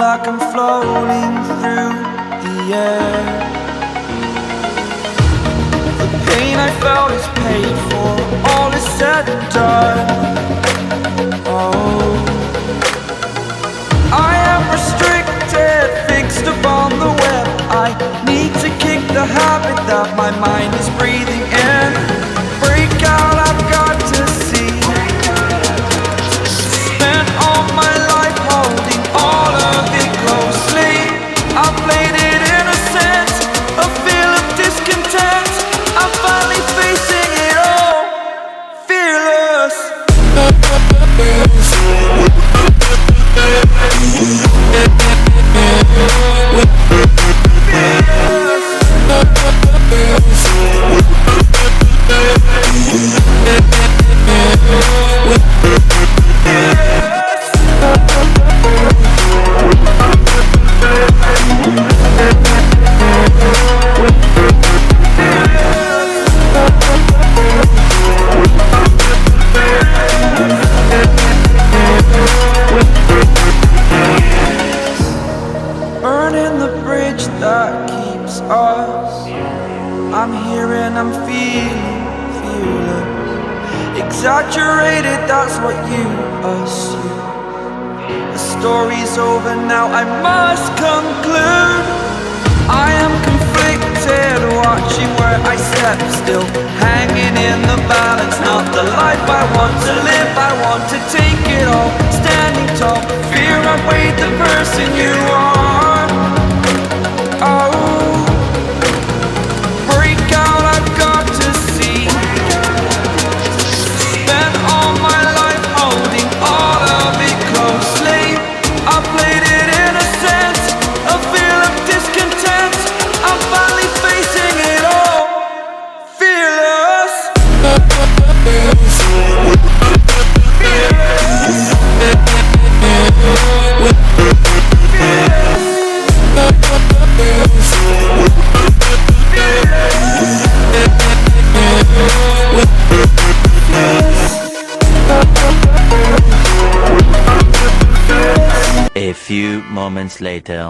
like I'm floating through the air. The pain I felt is paid for, all is said and done. Oh, I am restricted, fixed upon the web. I need to kick the habit that my mind is breathing in. Break out, I've got to see. Spent all my life holding all of it closely. I played it innocent, a feel of discontent. I'm finally facing it all, fearless. Burning the bridge that keeps us. I'm here and I'm feeling fearless. Exaggerated, that's what you assume. The story's over now, I must conclude. I am conflicted, watching where I step still, hanging in the balance. Not the life I want to live, I want to take it all. Standing tall, fear I've weighed the person you are. Oh, break out, I've got to see. Spent all my life holding all of it closely. I played it innocent, a feel of discontent. I'm finally facing it all, fearless. A few moments later.